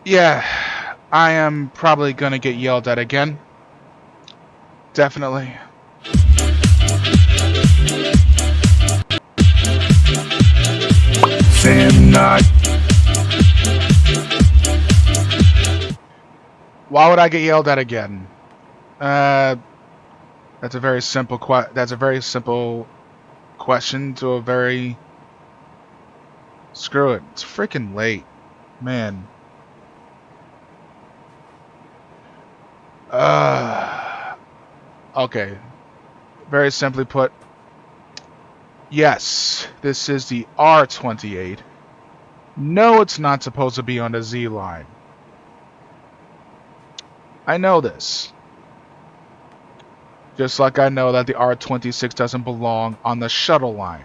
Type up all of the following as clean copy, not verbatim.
Yeah, I am probably gonna get yelled at again. Definitely. Sam not. Why would I get yelled at again? That's a very simple question to a very. Screw it. It's freaking late, man. Okay. Very simply put, yes, this is the R-28. No, it's not supposed to be on the Z line. I know this. Just like I know that the R-26 doesn't belong on the shuttle line.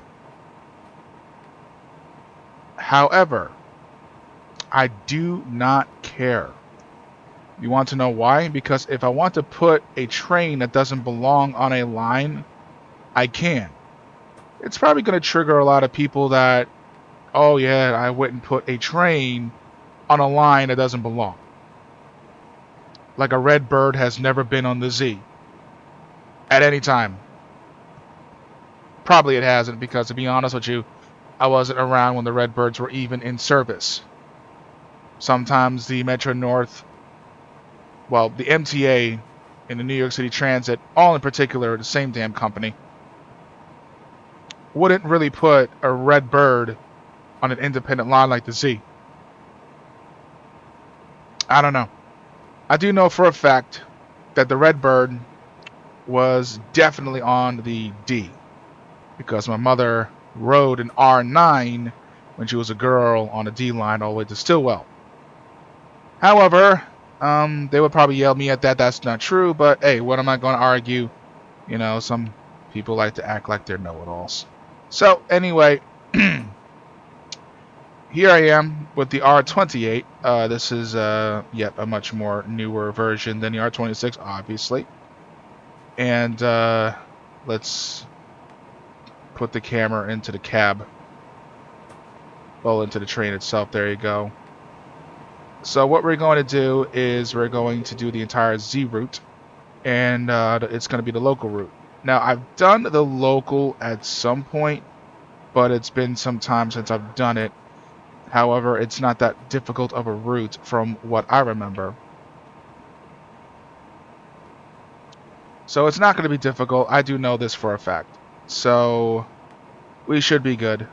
However, I do not care. You want to know why? Because if I want to put a train that doesn't belong on a line, I can. It's probably going to trigger a lot of people that, oh yeah, I wouldn't put a train on a line that doesn't belong. Like a RedBird has never been on the Z. At any time. Probably it hasn't, because to be honest with you, I wasn't around when the RedBirds were even in service. Sometimes the Metro North, well, the MTA and the New York City Transit, all in particular, the same damn company, wouldn't really put a RedBird on an independent line like the Z. I don't know. I do know for a fact that the RedBird was definitely on the D, because my mother rode an R9 when she was a girl on a D line all the way to Stillwell. However, they would probably yell me at that. That's not true, but hey, what am I going to argue? You know, some people like to act like they're know-it-alls. So anyway, here I am with the R-28. This is yet a much more newer version than the R-26, obviously. And let's put the camera into the cab. Well, into the train itself. There you go. So what we're going to do is we're going to do the entire Z route, and it's going to be the local route. Now, I've done the local at some point, but it's been some time since I've done it. However, it's not that difficult of a route from what I remember. So it's not going to be difficult. I do know this for a fact. So we should be good.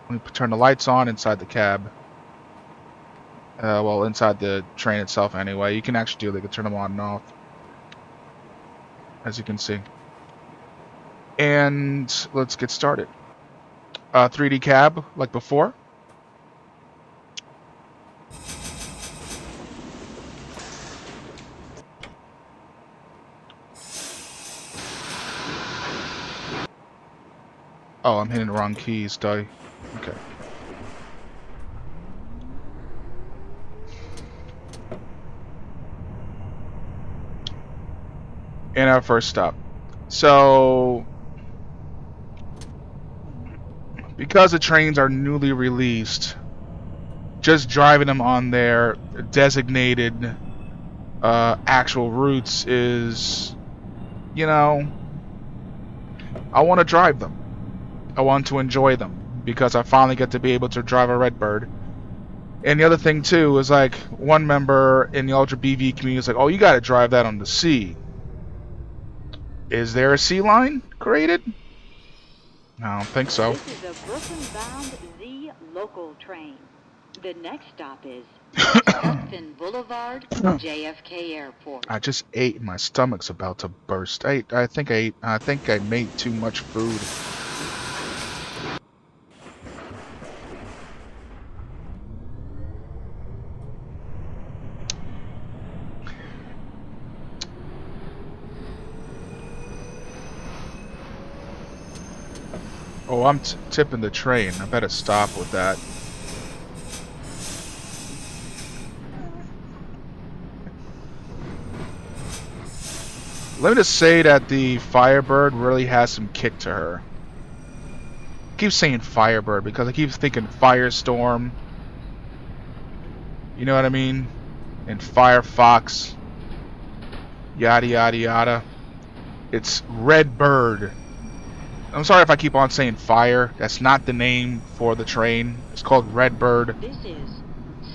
Let me turn the lights on inside the cab. Well, inside the train itself anyway. You can actually do, they can turn them on and off, as you can see. And let's get started. 3D cab, like before. Oh, I'm hitting the wrong keys, duh. Okay. And our first stop. So, because the trains are newly released, just driving them on their designated actual routes is, you know, I want to drive them. I want to enjoy them, because I finally get to be able to drive a RedBird. And the other thing too is, like, one member in the OpenBVE community is like, oh, you got to drive that on the C. Is there a C line created? I don't think so. This is a Brooklyn-bound Z local train. The next stop is Hudson Boulevard, JFK Airport. I just ate. My stomach's about to burst. I think I made too much food. Oh, I'm tipping the train. I better stop with that. Let me just say that the Firebird really has some kick to her. I keep saying Firebird because I keep thinking Firestorm. You know what I mean? And Firefox, yada yada yada. It's RedBird. I'm sorry if I keep on saying fire. That's not the name for the train. It's called RedBird. This is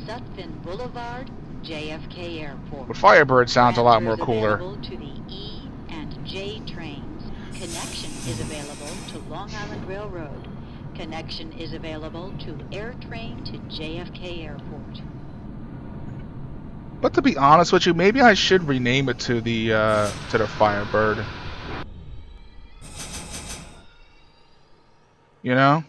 Sutphin Boulevard, JFK Airport. But Firebird sounds a lot more Transfers cooler. available to the E and J trains. Connection is available to Long Island Railroad. Connection is available to Air Train to JFK Airport. But to be honest with you, maybe I should rename it to the Firebird. You know?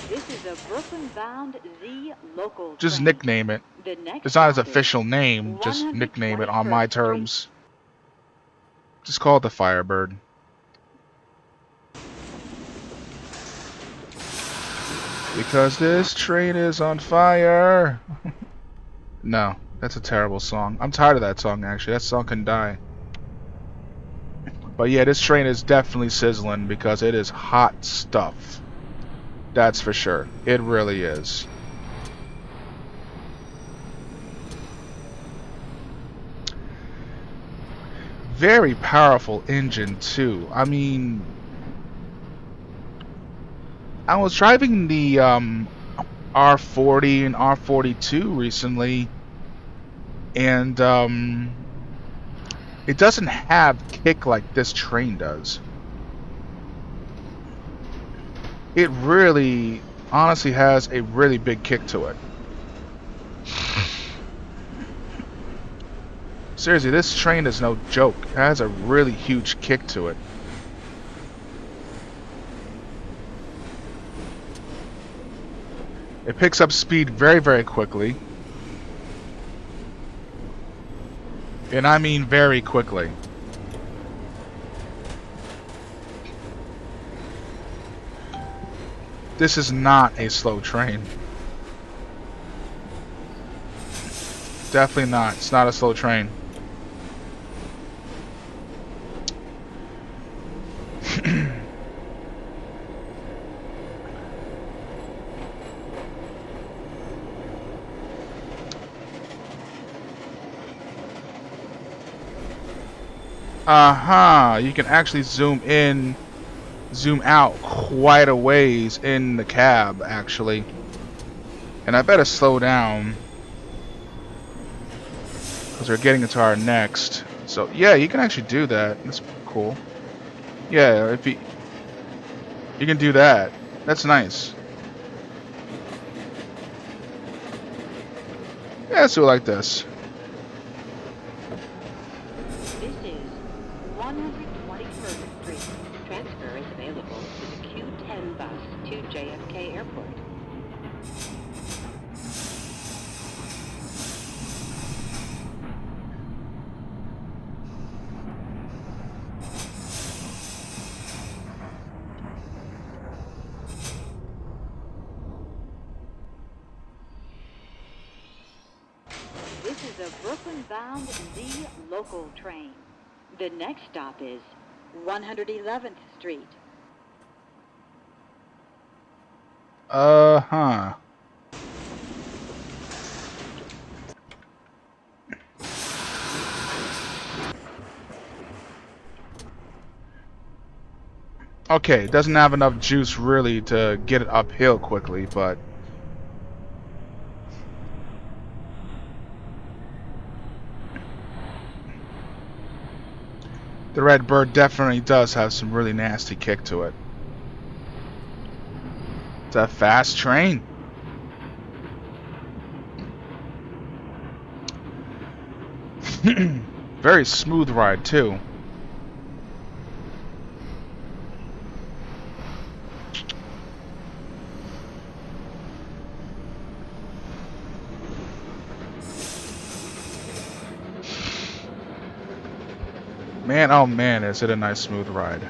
This is a Brooklyn-bound Z local Just train. nickname it. The next It's not his stop is official name. Just nickname it on my 121st terms. Just call it the Firebird. Because this train is on fire. No, that's a terrible song. I'm tired of that song, actually. That song can die. But yeah, this train is definitely sizzling because it is hot stuff. That's for sure. It really is. Very powerful engine, too. I mean, I was driving the R40 and R42 recently, and it doesn't have kick like this train does. It really, honestly has a really big kick to it. Seriously, this train is no joke. It has a really huge kick to it. It picks up speed very, very quickly. And I mean very quickly. This is not a slow train. Definitely not. It's not a slow train. You can actually zoom in, zoom out quite a ways in the cab, actually. And I better slow down, because we're getting into our next. So yeah, you can actually do that. That's cool. Yeah, if you can do that. That's nice. Yeah, let's do it like this. This is 121st Street. Transfer is available to the Q10 bus to JFK Airport. This is a Brooklyn-bound Z local train. The next stop is 111th Street. Okay, it doesn't have enough juice really to get it uphill quickly, but the RedBird definitely does have some really nasty kick to it. It's a fast train. Very smooth ride too. Man, oh man, is it a nice smooth ride.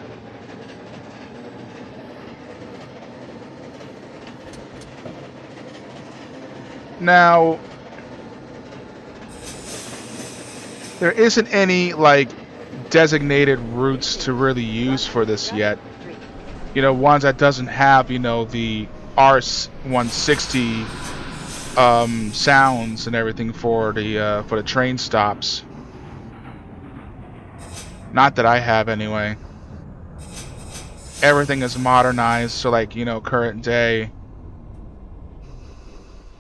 Now, there isn't any like designated routes to really use for this yet. You know, ones that doesn't have, you know, the R-160 sounds and everything for the train stops. Not that I have anyway. Everything is modernized, so like, you know, current day.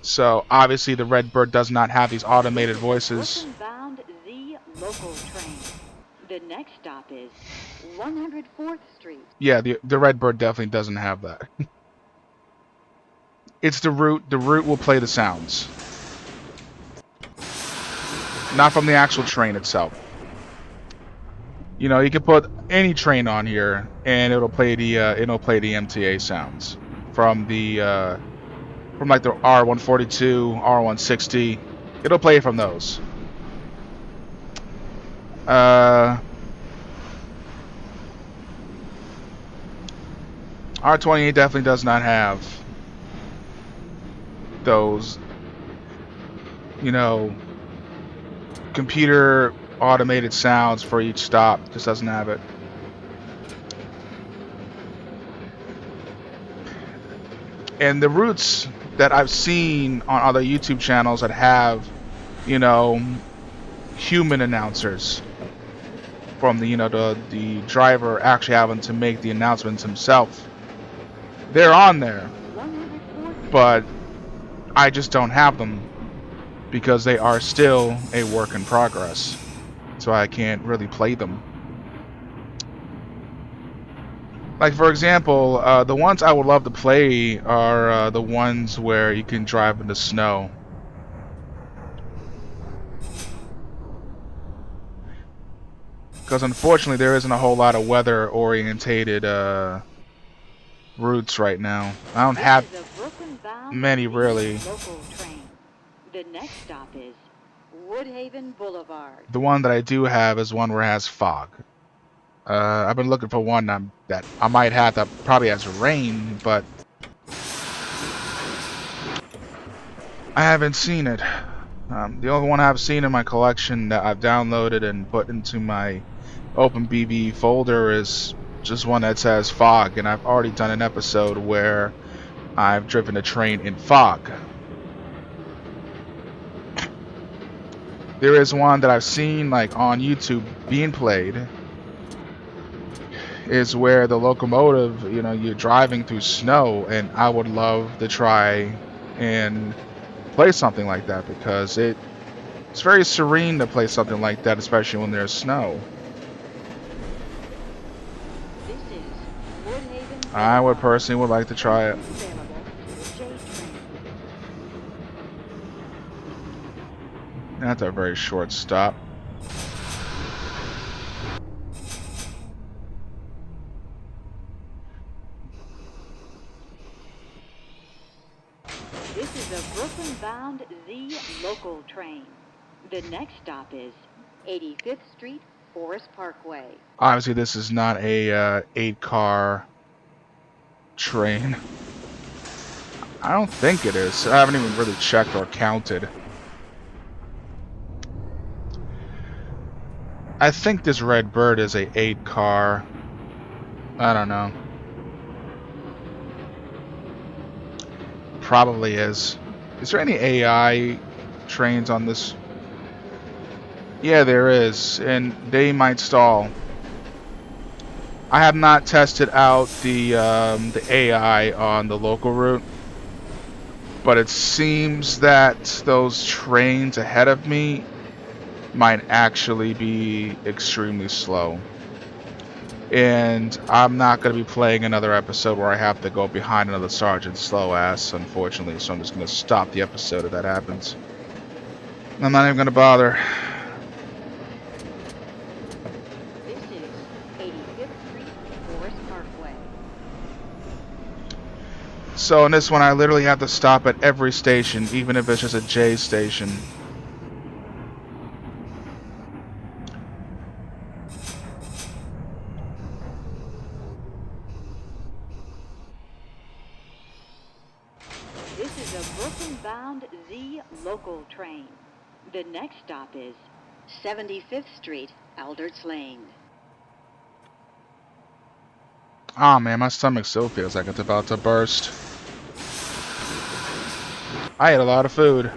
So obviously the RedBird does not have these automated voices. Brooklyn-bound Z local train. The next stop is 104th Street. Yeah, the RedBird definitely doesn't have that. It's the route. The route will play the sounds, not from the actual train itself. You know, you can put any train on here, and it'll play the MTA sounds from from like the R142, R160. It'll play from those. R-28 definitely does not have those, you know, computer automated sounds for each stop. Just doesn't have it. And the routes that I've seen on other YouTube channels that have, you know, human announcers from the, you know, the driver actually having to make the announcements himself, they're on there, but I just don't have them because they are still a work in progress, so I can't really play them. Like, for example, the ones I would love to play are the ones where you can drive in the snow. Because unfortunately there isn't a whole lot of weather-orientated routes right now. I don't have many, really. The next stop is Woodhaven Boulevard. The one that I do have is one where it has fog. I've been looking for one that I might have that probably has rain, but I haven't seen it. The only one I've seen in my collection that I've downloaded and put into my OpenBVE folder is just one that says fog, and I've already done an episode where I've driven a train in fog. There is one that I've seen like on YouTube being played, is where the locomotive, you know, you're driving through snow, and I would love to try and play something like that because it's very serene to play something like that, especially when there's snow. I would personally would like to try it. That's a very short stop. This is a Brooklyn-bound Z local train. The next stop is 85th Street, Forest Parkway. Obviously, this is not a 8-car train. I don't think it is. I haven't even really checked or counted. I think this RedBird is a 8-car. I don't know. Probably is. Is there any AI trains on this? Yeah, there is, and they might stall. I have not tested out the AI on the local route, but it seems that those trains ahead of me might actually be extremely slow. And I'm not going to be playing another episode where I have to go behind another sergeant's slow ass, unfortunately, so I'm just going to stop the episode if that happens. I'm not even going to bother. This is 85th Street, Forest Parkway. So in this one, I literally have to stop at every station, even if it's just a J station. This is a Brooklyn-bound Z local train. The next stop is 75th Street, Alderts Lane. Ah, man, my stomach still feels like it's about to burst. I ate a lot of food.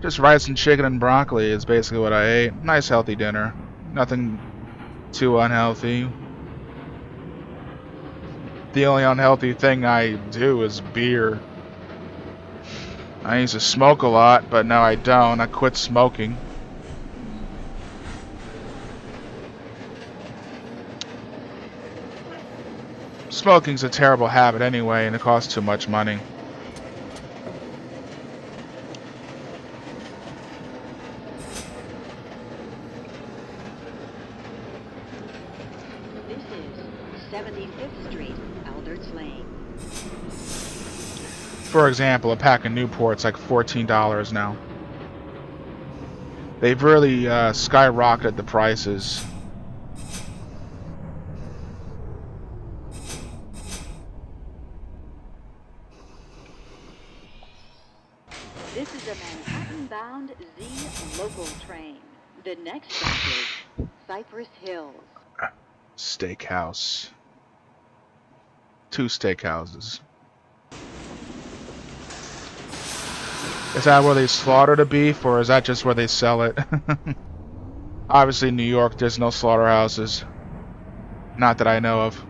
Just rice and chicken and broccoli is basically what I ate. Nice healthy dinner. Nothing too unhealthy. The only unhealthy thing I do is beer. I used to smoke a lot, but now I don't. I quit smoking. Smoking's a terrible habit anyway, and it costs too much money. This is 75th Street, Alderts Lane. For example, a pack of Newport's like $14 now. They've really skyrocketed the prices. This is a Manhattan-bound Z local train. The next stop is Cypress Hills. Steakhouse. 2 steakhouses. Is that where they slaughter the beef, or is that just where they sell it? Obviously, in New York, there's no slaughterhouses. Not that I know of.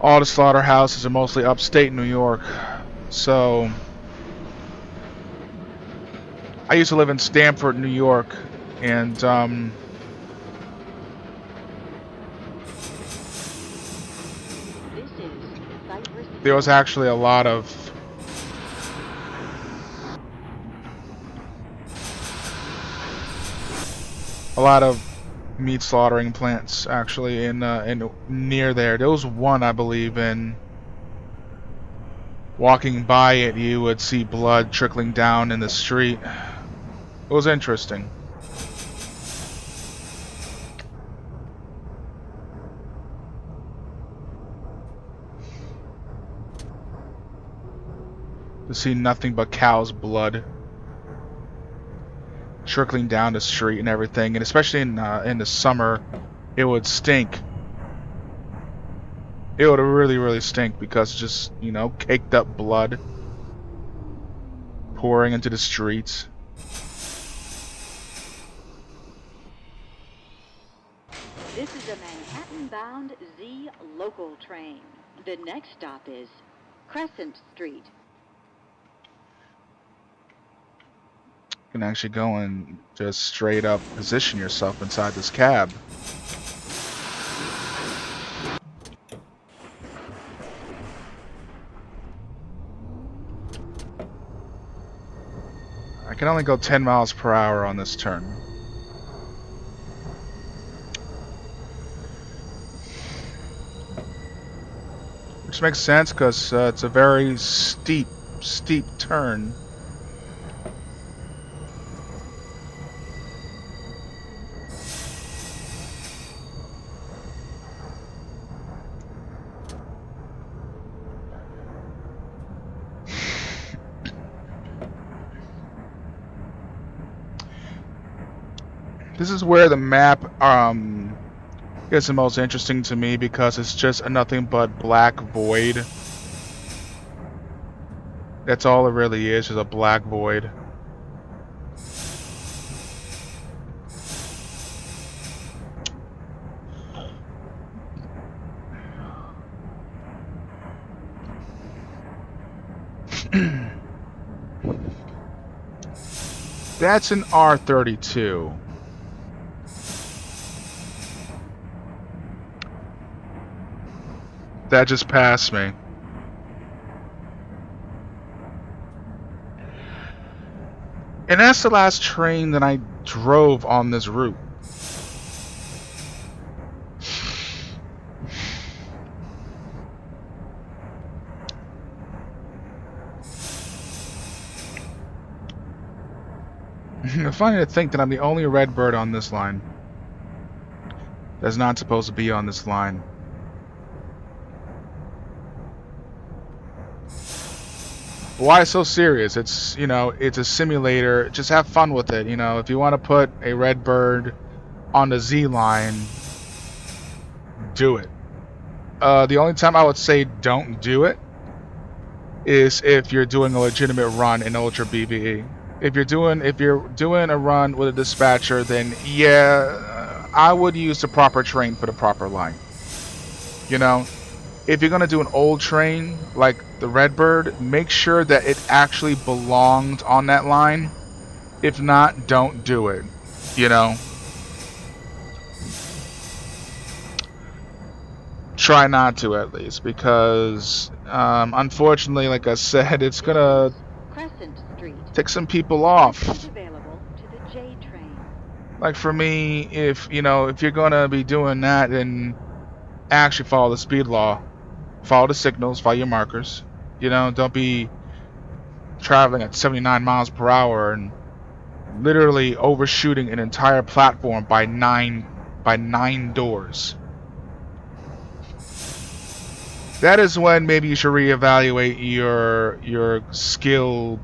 All the slaughterhouses are mostly upstate New York. So, I used to live in Stamford, New York, and there was actually a lot of meat slaughtering plants actually in near there. There was one, I believe, in walking by it, you would see blood trickling down in the street. It was interesting. To see nothing but cow's blood trickling down the street and everything, and especially in the summer, it would stink. It would really, really stink because it's just, you know, caked up blood pouring into the streets. This is a Manhattan-bound Z local train. The next stop is Crescent Street. You can actually go and just straight up position yourself inside this cab. I can only go 10 miles per hour on this turn. Which makes sense because it's a very steep turn. This is where the map is the most interesting to me because it's just nothing but black void. That's all it really is a black void. That's an R-32. That just passed me. And that's the last train that I drove on this route. Funny to think that I'm the only RedBird on this line. That's not supposed to be on this line. Why so serious? It's, you know, it's a simulator. Just have fun with it. You know, if you want to put a RedBird on the Z line, do it. The only time I would say don't do it is if you're doing a legitimate run in Ultra BVE. If you're doing a run with a dispatcher, then yeah, I would use the proper train for the proper line. You know, if you're gonna do an old train like the RedBird, make sure that it actually belonged on that line. If not, don't do it. You know, try not to at least, because unfortunately, like I said, it's gonna Crescent Street. take some people Exit off. available to the J train. Like for me, if you're gonna be doing that, then actually follow the speed law, follow the signals, follow your markers. Don't be traveling at 79 miles per hour and literally overshooting an entire platform by nine doors. That is when maybe you should reevaluate your skill,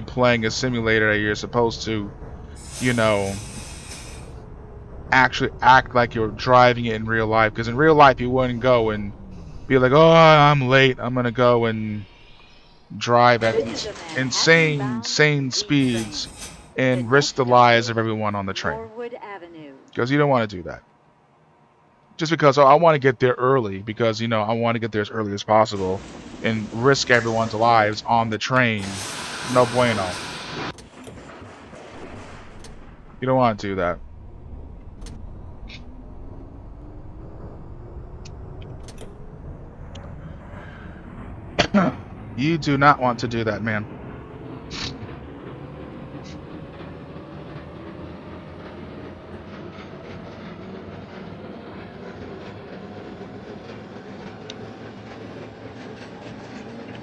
playing a simulator that you're supposed to, you know, actually act like you're driving it in real life. Because in real life, you wouldn't go and be like, "Oh, I'm late. I'm gonna go and drive at these insane speeds and risk the lives of everyone on the train." Because you don't want to do that. Just because I want to get there early, because I want to get there as early as possible and risk everyone's lives on the train. No bueno. You don't want to do that. You do not want to do that, man.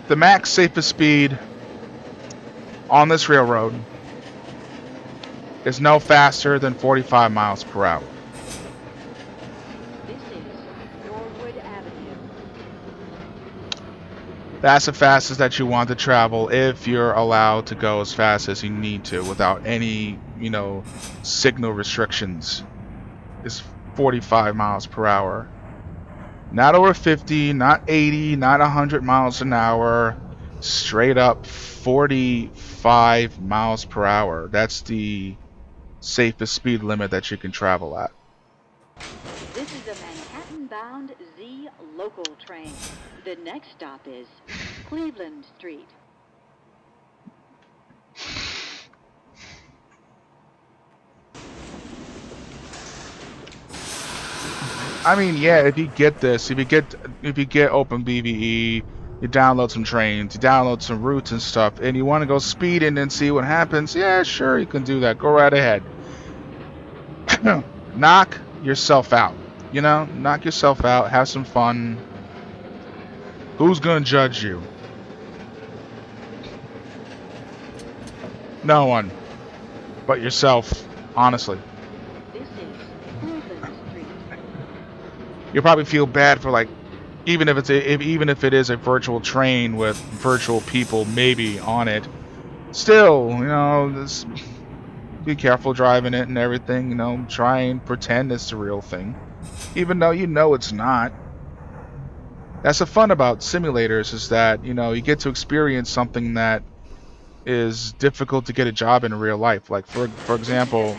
The max safest speed on this railroad is no faster than 45 miles per hour. This is Norwood Avenue. That's the fastest that you want to travel if you're allowed to go as fast as you need to without any, signal restrictions. It's 45 miles per hour. Not over 50, not 80, not 100 miles an hour. Straight up 45 miles per hour. That's the safest speed limit that you can travel at. This is a Manhattan-bound Z local train. The next stop is Cleveland Street. I mean, yeah, if you get this, if you get OpenBVE, you download some trains, you download some routes and stuff, and you want to go speeding and see what happens, yeah, sure, you can do that. Go right ahead. Knock yourself out. Knock yourself out, have some fun. Who's gonna judge you? No one. But yourself, honestly. This is Cleveland Street. You'll probably feel bad for, like, even if it is a virtual train with virtual people maybe on it. Still, just be careful driving it and everything. Try and pretend it's the real thing, even though it's not. That's the fun about simulators, is that you get to experience something that is difficult to get a job in real life. Like for example,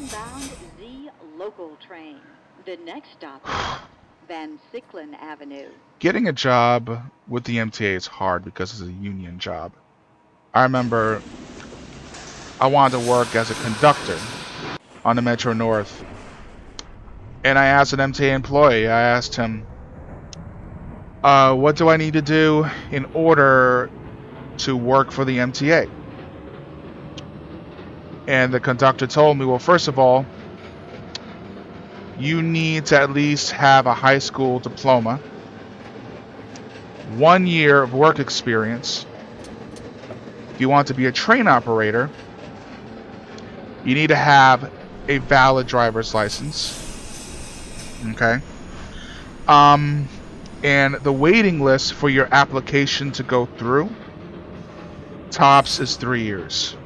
Manhattan-bound Z local train. The next stop is Van Cyclen Avenue. getting a job with the MTA is hard because it's a union job. I remember I wanted to work as a conductor on the Metro North, and I asked an MTA employee. I asked him, what do I need to do in order to work for the MTA? And the conductor told me, well, first of all, you need to at least have a high school diploma, 1 year of work experience. If you want to be a train operator, you need to have a valid driver's license. Okay. And the waiting list for your application to go through, tops, is 3 years.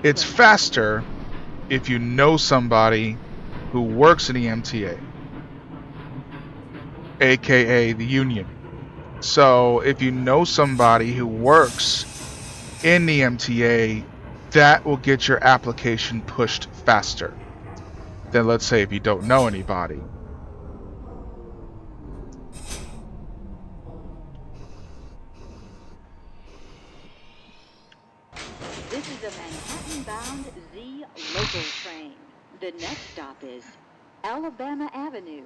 It's faster if you know somebody who works in the MTA, aka the union. So if you know somebody who works in the MTA, that will get your application pushed faster than, let's say, if you don't know anybody. This is a Manhattan-bound Z local train. The next stop is Alabama Avenue.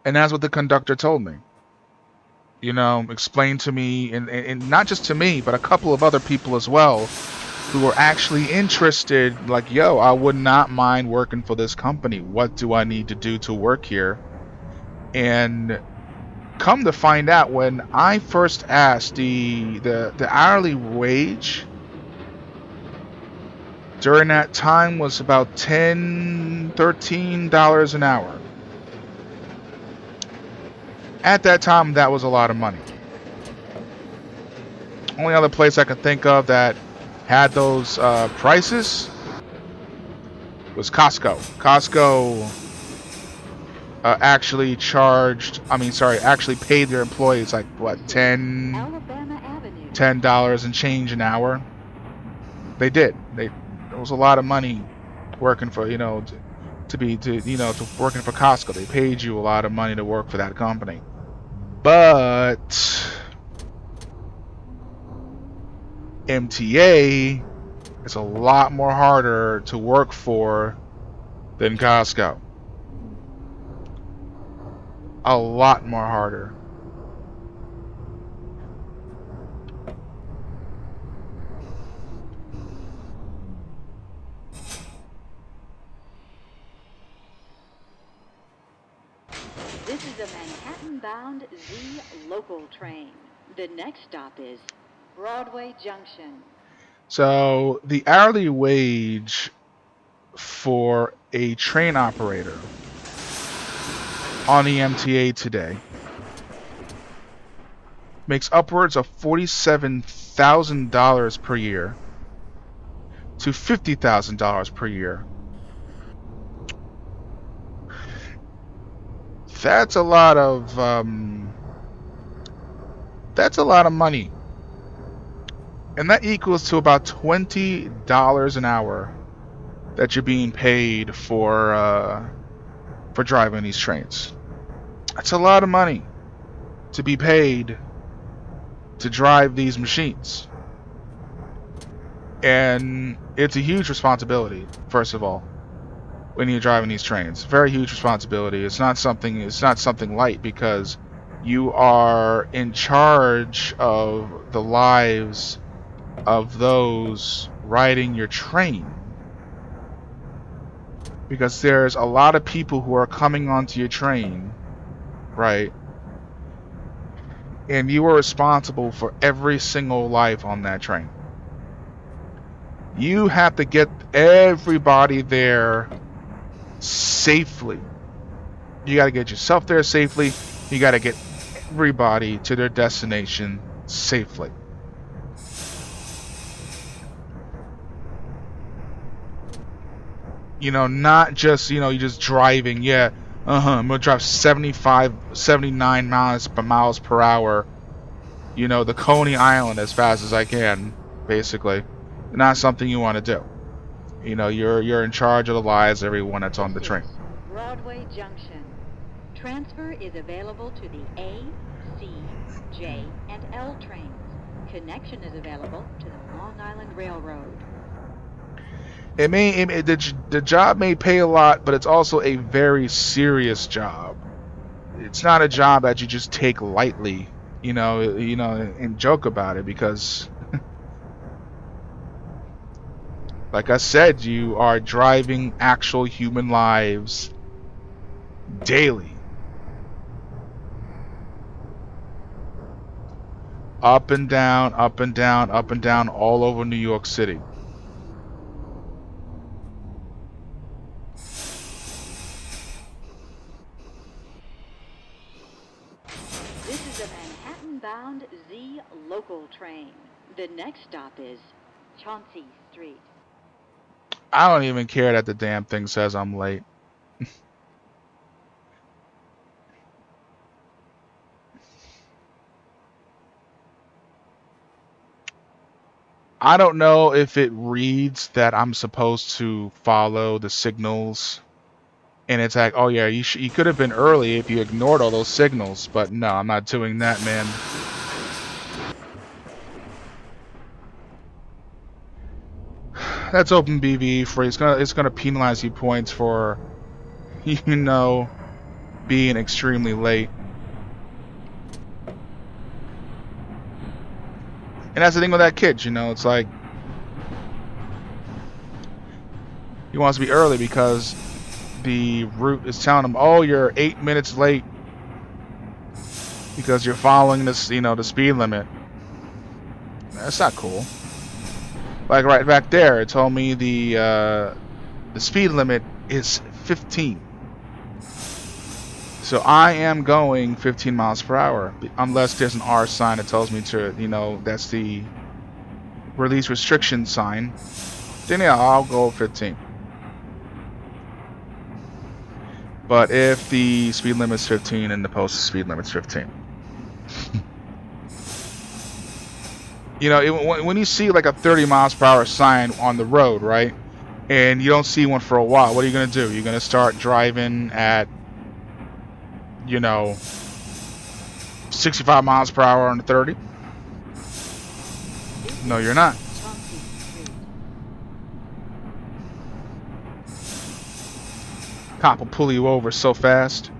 And that's what the conductor told me. Explained to me, and not just to me, but a couple of other people as well, who were actually interested, like, yo, I would not mind working for this company. What do I need to do to work here? And come to find out, when I first asked, the hourly wage during that time was about $10-13 an hour. At that time, that was a lot of money. Only other place I could think of that had those prices was Costco. Costco actually actually paid their employees like what, Alabama Avenue. $10 and change an hour. They did. There was a lot of money working for to working for Costco. They paid you a lot of money to work for that company. But MTA is a lot more harder to work for than Costco. A lot more harder. This is a Manhattan-bound Z local train. The next stop is Broadway Junction. So the hourly wage for a train operator on the MTA today makes upwards of $47,000 per year to $50,000 per year. That's a lot of money, and that equals to about $20 an hour that you're being paid for driving these trains. That's a lot of money to be paid to drive these machines. And it's a huge responsibility, first of all, when you're driving these trains. Very huge responsibility. It's not something light, because you are in charge of the lives of those riding your train. Because there's a lot of people who are coming onto your train, right? And you are responsible for every single life on that train. You have to get everybody there safely. You got to get yourself there safely. You got to get everybody to their destination safely. Not just, you're just driving. Yeah, I'm going to drive 75, 79 miles per hour, the Coney Island as fast as I can, basically. Not something you want to do. You're in charge of the lives of everyone that's on the train. Broadway Junction. Transfer is available to the A, C, J, and L trains. Connection is available to the Long Island Railroad. The job may pay a lot, but it's also a very serious job. It's not a job that you just take lightly, and joke about it, because like I said, you are driving actual human lives daily. Up and down, up and down, up and down, all over New York City. This is a Manhattan-bound Z local train. The next stop is Chauncey Street. I don't even care that the damn thing says I'm late. I don't know if it reads that I'm supposed to follow the signals, and it's like, oh yeah, you could have been early if you ignored all those signals, but no, I'm not doing that, man. That's OpenBVE for you. It's gonna penalize you points for being extremely late. And that's the thing with that kid, it's like he wants to be early because the route is telling him, oh, you're 8 minutes late because you're following this, the speed limit. That's not cool. Like right back there, it told me the speed limit is 15. So I am going 15 miles per hour, unless there's an R sign that tells me to, that's the release restriction sign. Then yeah, I'll go 15. But if the speed limit's 15 and the posted speed limit's 15. When you see like a 30 miles per hour sign on the road, right? And you don't see one for a while, what are you going to do? You're going to start driving at, 65 miles per hour on the 30? No, you're not. Cop will pull you over so fast.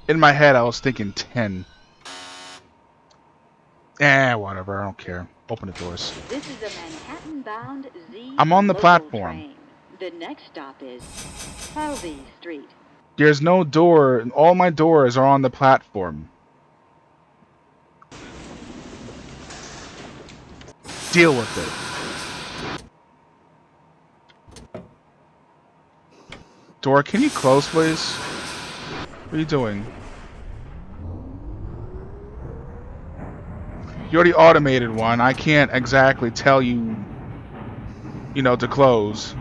In my head, I was thinking 10. Whatever. I don't care. Open the doors. This is a Manhattan-bound Z I'm on the local platform. Train. The next stop is Halsey Street. There's no door. All my doors are on the platform. Deal with it. Door, can you close, please? What are you doing? You already automated one. I can't exactly tell you, to close.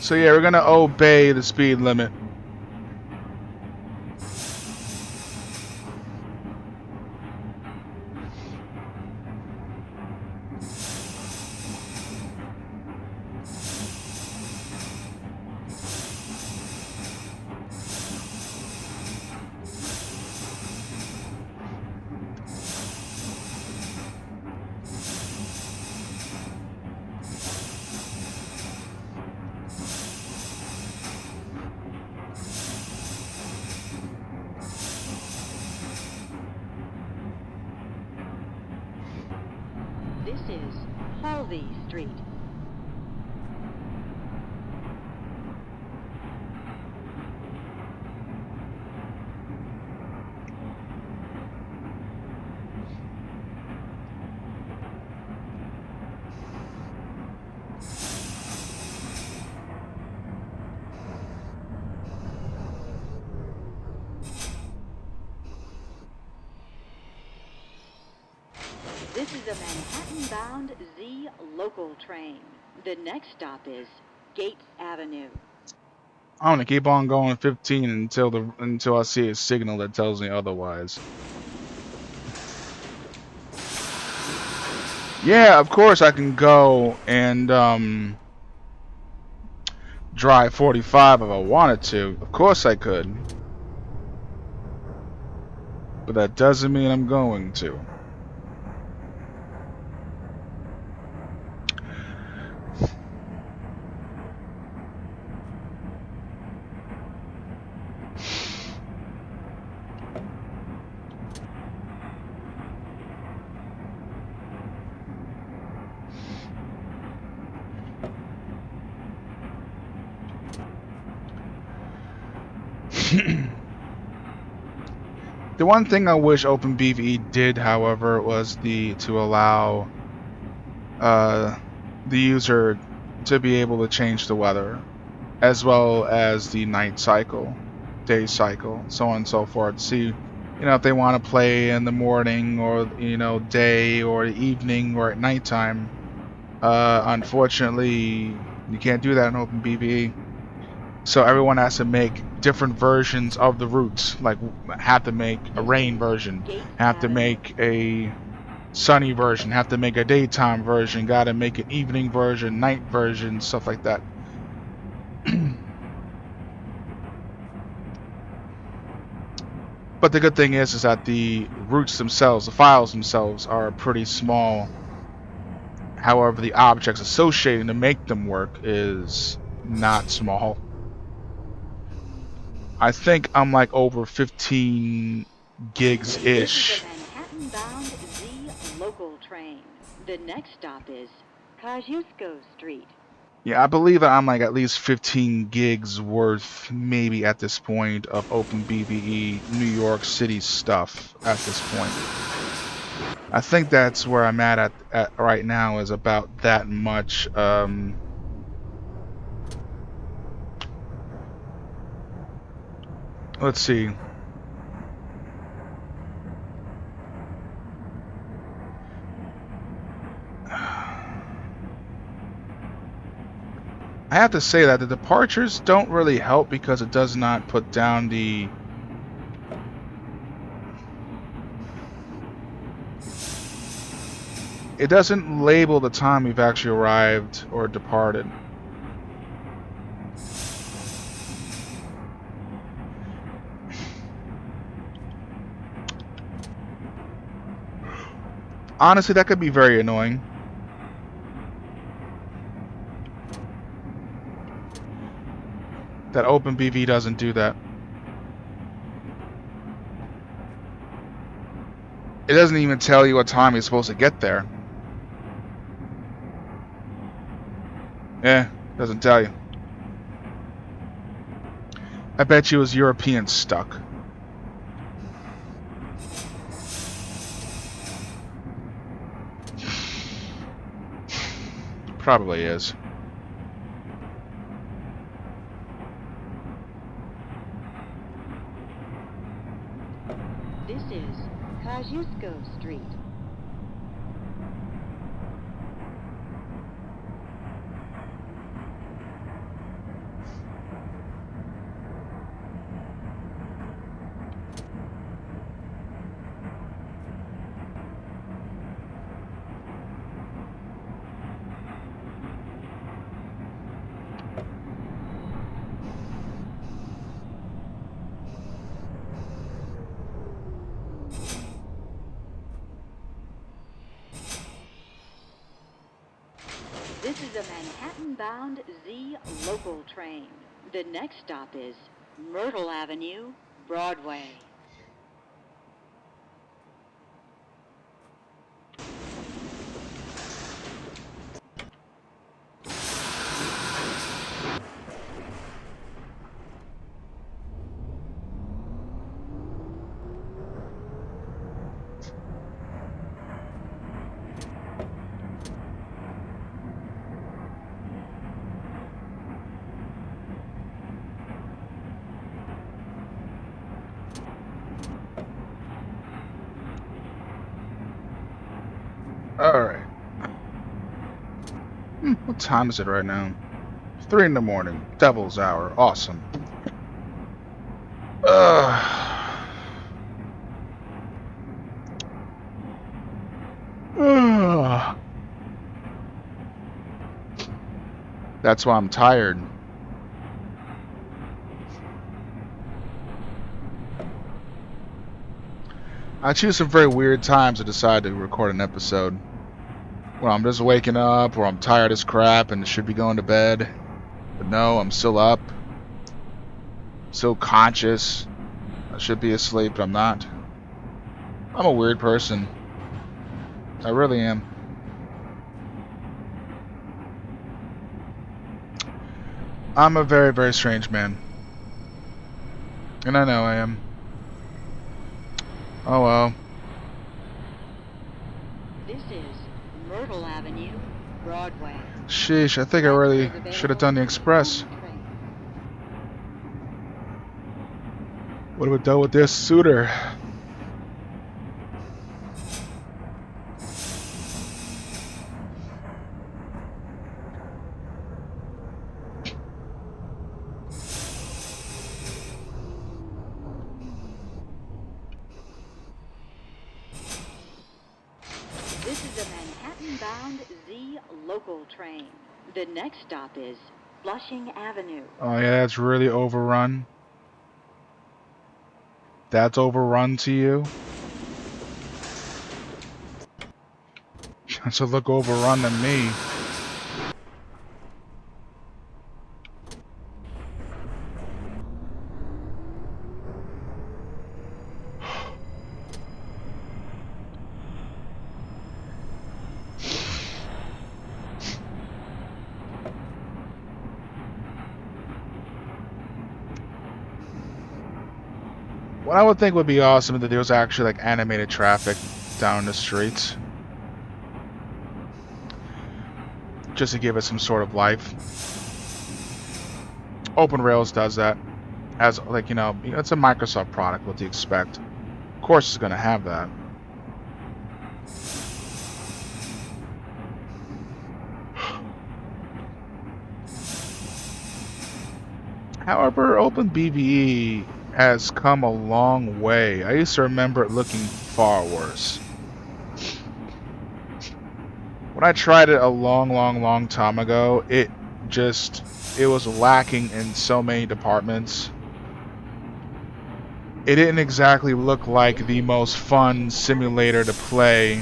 So yeah, we're gonna obey the speed limit. This is Halsey Street. This is a Manhattan-bound Z local train. The next stop is Gates Avenue. I'm gonna keep on going 15 until I see a signal that tells me otherwise. Yeah, of course I can go and drive 45 if I wanted to. Of course I could. But that doesn't mean I'm going to. The one thing I wish OpenBVE did, however, was to allow the user to be able to change the weather, as well as the night cycle, day cycle, so on and so forth. See, if they want to play in the morning or day or evening or at nighttime. Unfortunately, you can't do that in OpenBVE. So everyone has to make different versions of the routes. Like, have to make a rain version, have to make a sunny version, have to make a daytime version, gotta make an evening version, night version, stuff like that. But the good thing is that the routes themselves, the files themselves, are pretty small. However, the objects associated to make them work is not small. I think I'm like over 15 gigs-ish. This is a Manhattan-bound Z local train. The next stop is Kosciuszko Street. Yeah, I believe that I'm like at least 15 gigs worth, maybe at this point, of OpenBVE New York City stuff at this point. I think that's where I'm at right now, is about that much. Let's see. I have to say that the departures don't really help because it does not put down the... It doesn't label the time we've actually arrived or departed. Honestly, that could be very annoying. That OpenBVE doesn't do that. It doesn't even tell you what time you're supposed to get there. Doesn't tell you. I bet you it was European stuck. Probably is. This is Kosciuszko Street. This is a Manhattan-bound Z local train. The next stop is Myrtle Avenue, Broadway. Alright. What time is it right now? 3 in the morning. Devil's Hour. Awesome. That's why I'm tired. I choose some very weird times to decide to record an episode. When I'm just waking up, or I'm tired as crap and should be going to bed. But no, I'm still up. Still conscious. I should be asleep, but I'm not. I'm a weird person. I really am. I'm a very, very strange man. And I know I am. Oh well. This is Myrtle Avenue, Broadway. Sheesh, I think I Next really is should have available done the to express. Elm Train. Would have done with this sooner. This is a Manhattan-bound Z local train. The next stop is Flushing Avenue. Oh yeah, that's really overrun. That's overrun to you? That's a look overrun to me. What I would think would be awesome is that there was actually like animated traffic down the streets. Just to give it some sort of life. Open Rails does that. As like, you know, it's a Microsoft product, what do you expect? Of course it's gonna have that. However, OpenBVE has come a long way. I used to remember it looking far worse. When I tried it a long time ago, it was lacking in so many departments. It didn't exactly look like the most fun simulator to play.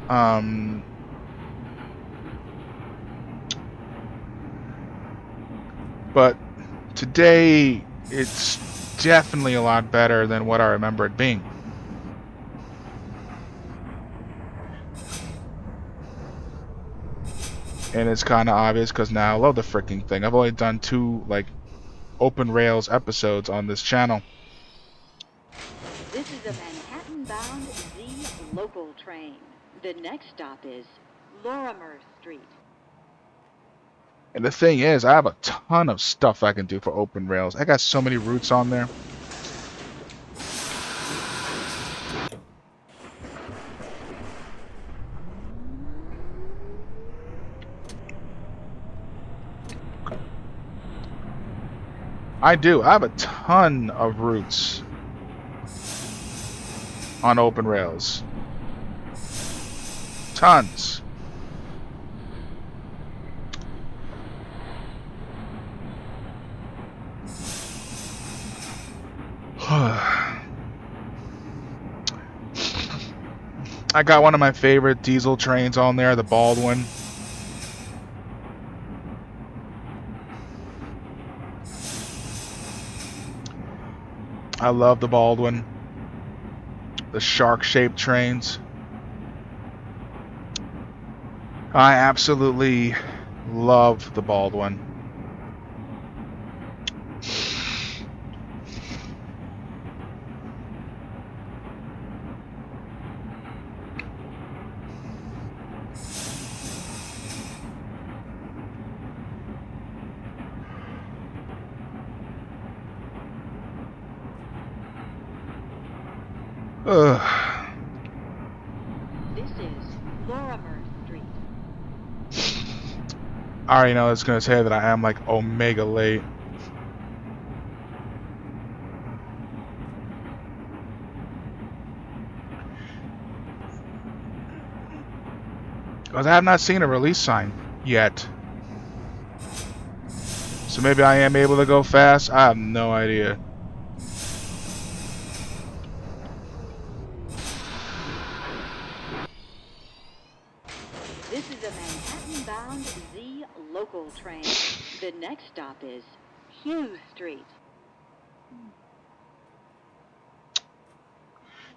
But today, it's definitely a lot better than what I remember it being. And it's kind of obvious because now I love the freaking thing. I've only done 2 like Open Rails episodes on this channel. This is a Manhattan-bound Z local train. The next stop is Lorimer Street. And the thing is, I have a ton of stuff I can do for Open Rails. I got so many routes on there. I do. I have a ton of routes on Open Rails. Tons. I got one of my favorite diesel trains on there, the Baldwin. I love the Baldwin. The shark-shaped trains. I absolutely love the Baldwin. Ugh. This is Lorimer Street. I already know it's going to say that I am like omega late. Because I have not seen a release sign yet. So maybe I am able to go fast. I have no idea. This is a Manhattan-bound Z local train. The next stop is Hughes Street.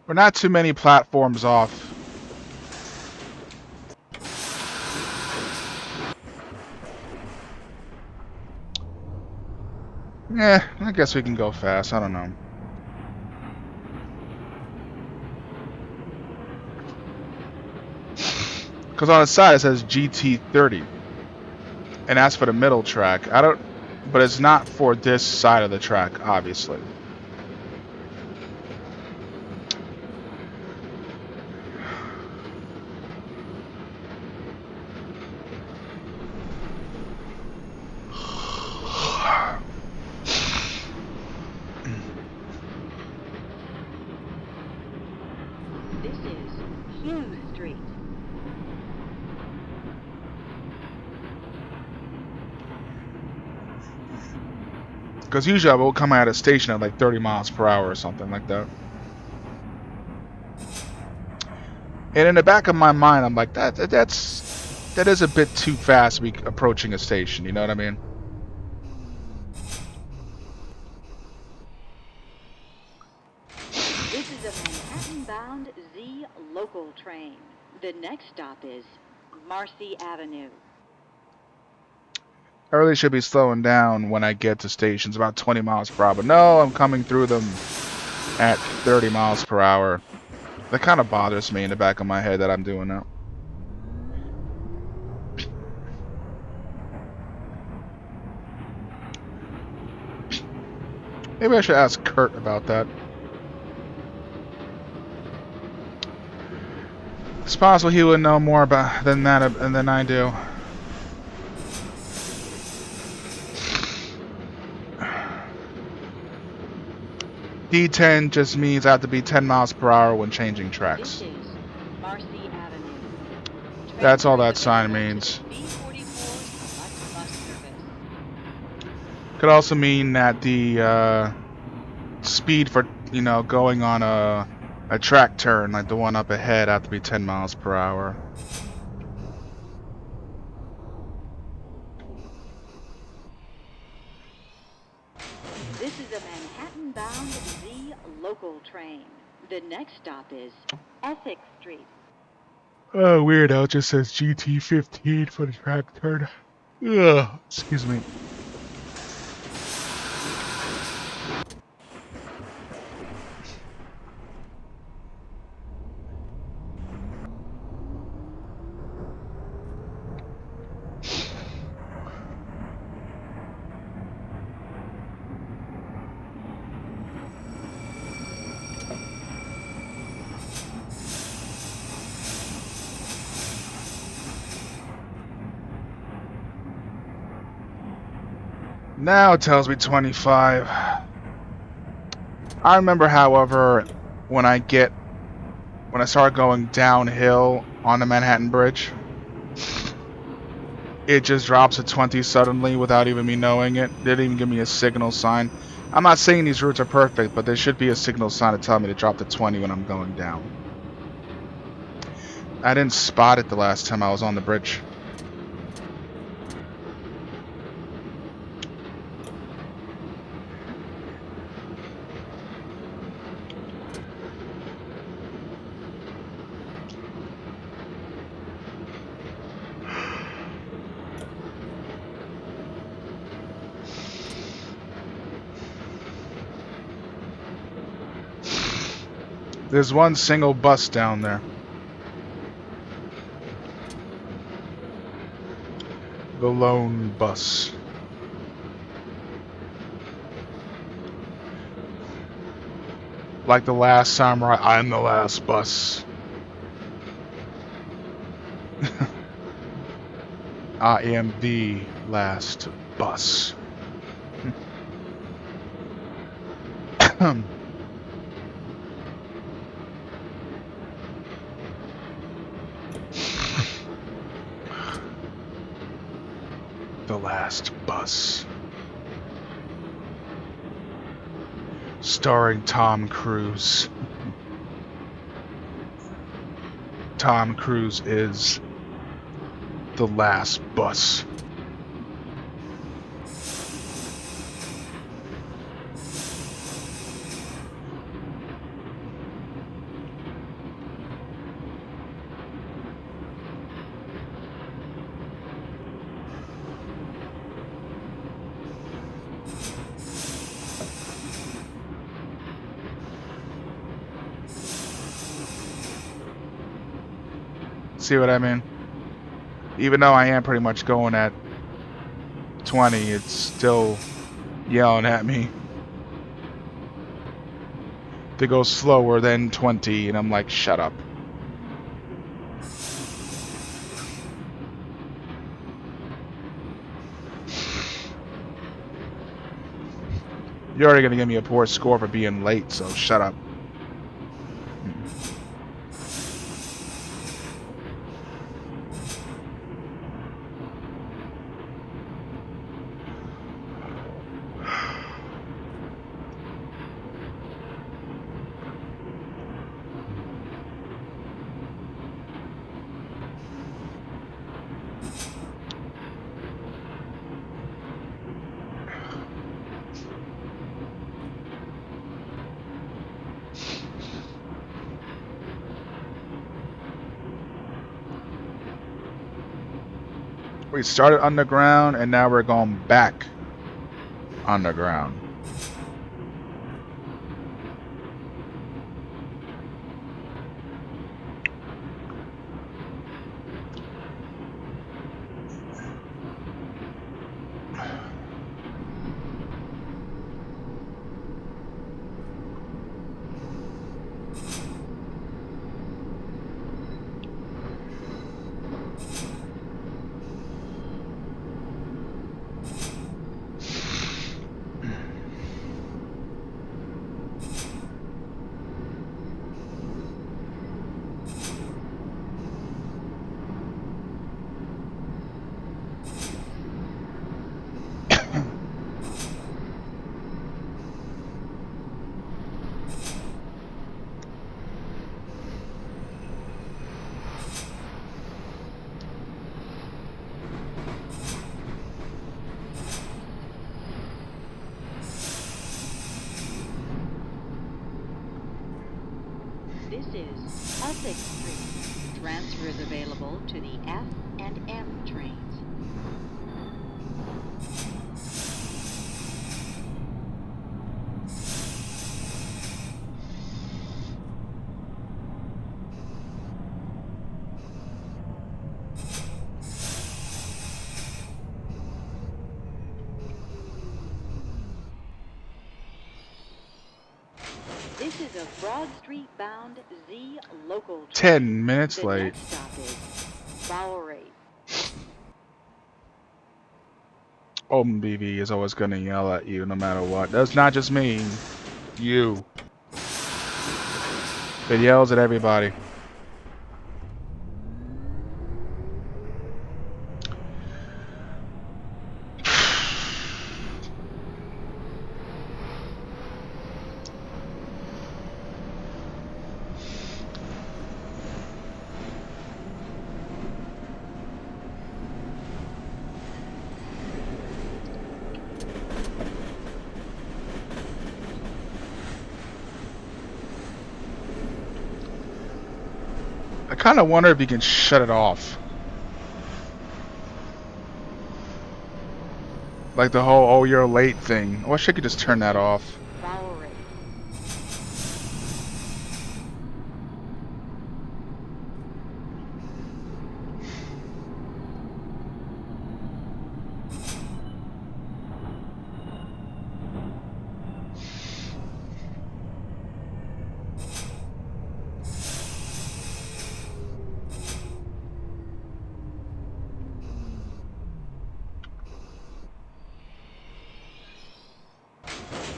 We're not too many platforms off. Yeah, I guess we can go fast. I don't know. Because on the side it says GT30. And that's for the middle track. I don't... But it's not for this side of the track, obviously. This is Hughes Street. Because usually I will come out of the station at like 30 miles per hour or something like that. And in the back of my mind, I'm like, that is a bit too fast to be approaching a station. You know what I mean? This is a Manhattan-bound Z local train. The next stop is Marcy Avenue. I really should be slowing down when I get to stations, about 20 miles per hour. But no, I'm coming through them at 30 miles per hour. That kind of bothers me in the back of my head that I'm doing that. Maybe I should ask Kurt about that. It's possible he would know more about than I do. D10 just means I have to be 10 miles per hour when changing tracks. This is Marcy Avenue. That's all that sign means. Could also mean that the speed for, you know, going on a track turn, like the one up ahead, have to be 10 miles per hour. This is a Manhattan-bound Z local train. The next stop is Essex Street. Oh, weirdo. It just says GT15 for the track turn. Ugh, excuse me. Now it tells me 25. I remember, however, when I start going downhill on the Manhattan Bridge, it just drops to 20 suddenly without even me knowing it. They didn't even give me a signal sign. I'm not saying these routes are perfect, but there should be a signal sign to tell me to drop to 20 when I'm going down. I didn't spot it the last time I was on the bridge. There's one single bus down there. The lone bus. Like the last samurai, I'm the last bus. I am the last bus. The last bus. Starring Tom Cruise. Tom Cruise is the last bus. See what I mean? Even though I am pretty much going at 20, it's still yelling at me to go slower than 20, and I'm like, shut up. You're already gonna give me a poor score for being late, so shut up. We started underground, and now we're going back underground. This is Essex Street. Transfers available to the F and M trains. This is a Broad Street bound Z local train. 10 minutes The late. next stop is Bowery. OpenBVE is always gonna yell at you no matter what. That's not just me. You. It yells at everybody. I kind of wonder if you can shut it off. Like the whole, oh, you're late thing. I wish I could just turn that off. Bowery.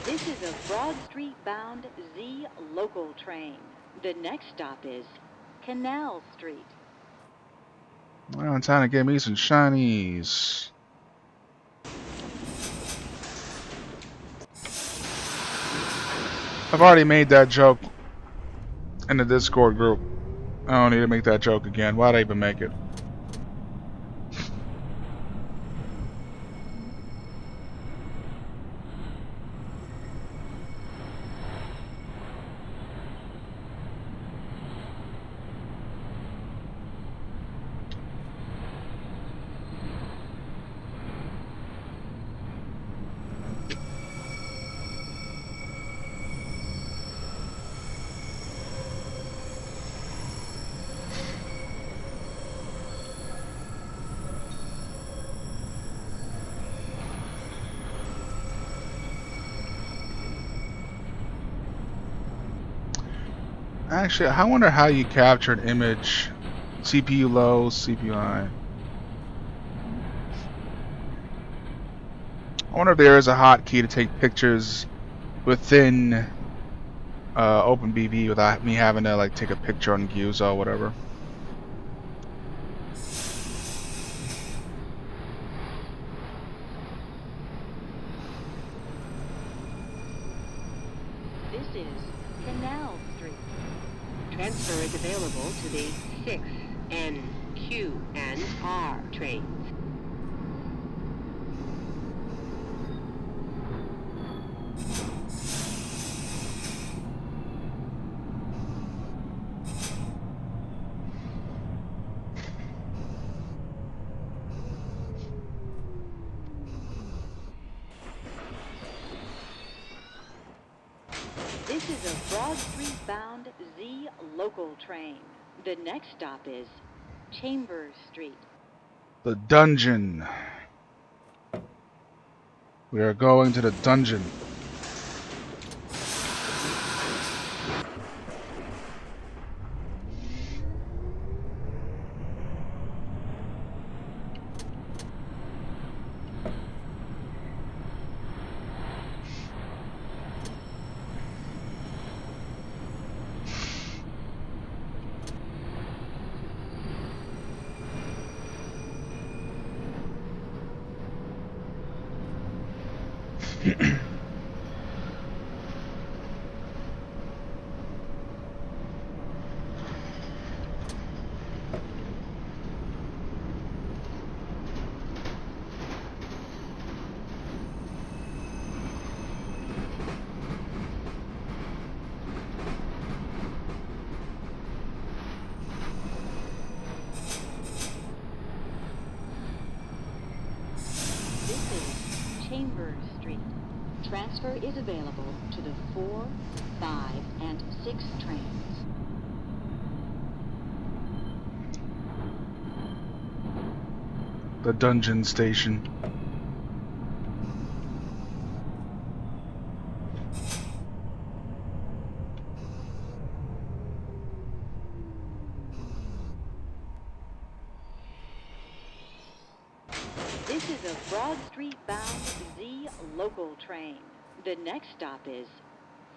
This is a Broad Street bound Z local train. The next stop is Canal Street. Well, I'm trying to get me some shinies. I've already made that joke in the Discord group. I don't need to make that joke again. Why'd I even make it? Actually, I wonder how you capture an image. CPU low, CPU high. I wonder if there is a hotkey to take pictures within OpenBVE without me having to like take a picture on Guza or whatever. This is Canal Street. Transfer is available to the 6, N, Q, and R trains. This is a Broad Street-bound Z local train. The next stop is Chambers Street. The dungeon. We are going to the dungeon. This is Chambers Street. Transfer is available to the 4, 5, and 6 trains. The dungeon station. This is a Broad Street-bound Z local train. The next stop is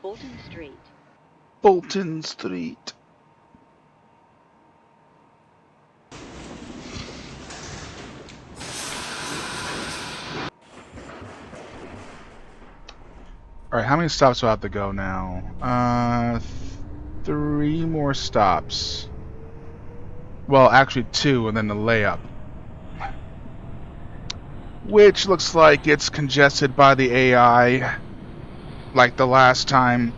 Fulton Street. Fulton Street. Alright, how many stops do I have to go now? 3 more stops. Well, actually 2, and then the layup. Which looks like it's congested by the AI, like the last time.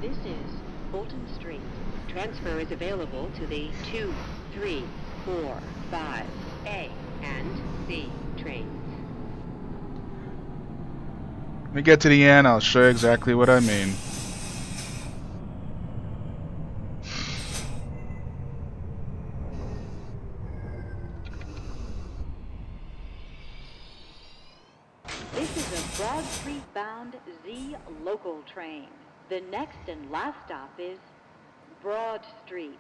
This is Fulton Street. Transfer is available to the 2, 3, 4, 5, A, and C trains. When we get to the end, I'll show you exactly what I mean. This is a Broad Street-bound Z local train. The next and last stop is Broad Street.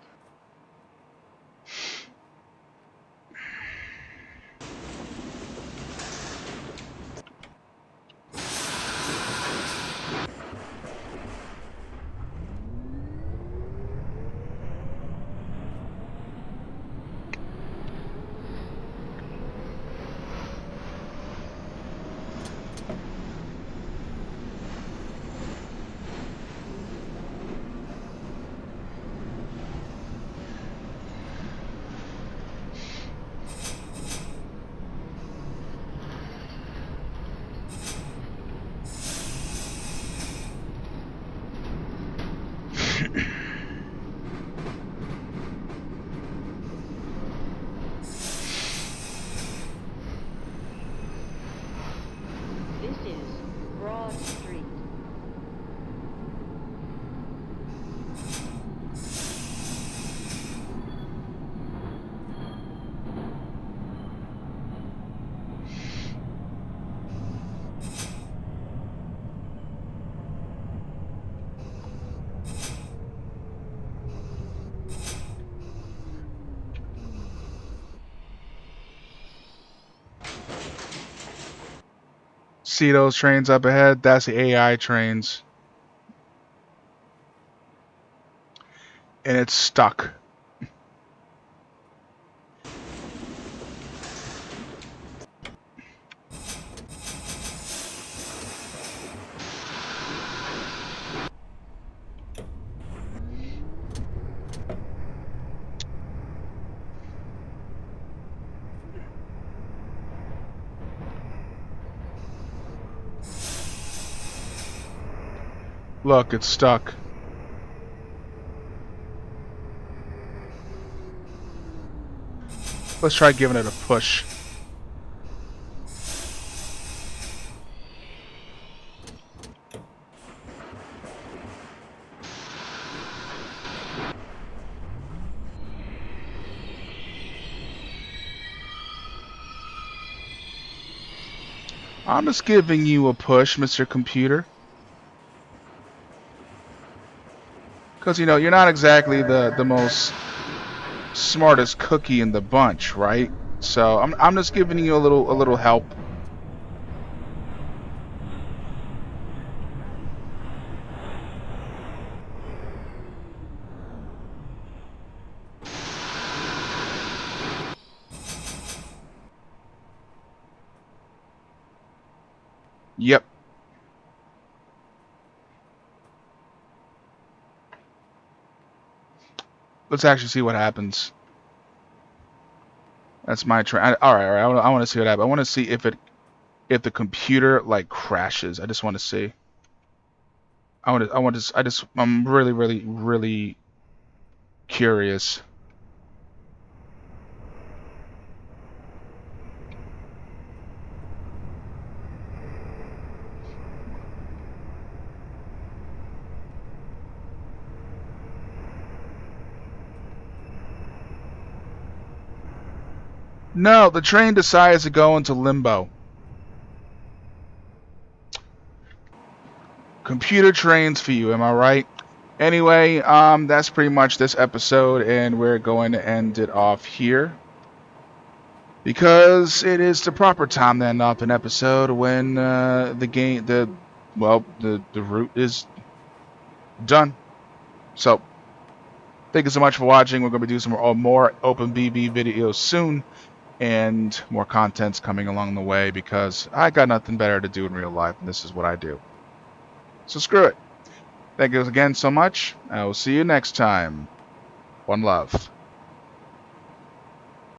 See those trains up ahead? That's the AI trains. And it's stuck. Look, it's stuck. Let's try giving it a push. I'm just giving you a push, Mr. Computer. Because, you know, you're not exactly the most smartest cookie in the bunch, right? So I'm just giving you a little help. Yep. Let's actually see what happens. That's my train. All right. I want to see what happens. I want to see if the computer like crashes. I just want to see. I'm really curious. No, the train decides to go into limbo. Computer trains for you, am I right? Anyway, that's pretty much this episode, and we're going to end it off here. Because it is the proper time to end off an episode when the route is done. So, thank you so much for watching. We're going to be doing some more OpenBVE videos soon, and more content's coming along the way because I got nothing better to do in real life, and this is what I do. So screw it. Thank you again so much. I will see you next time. One love.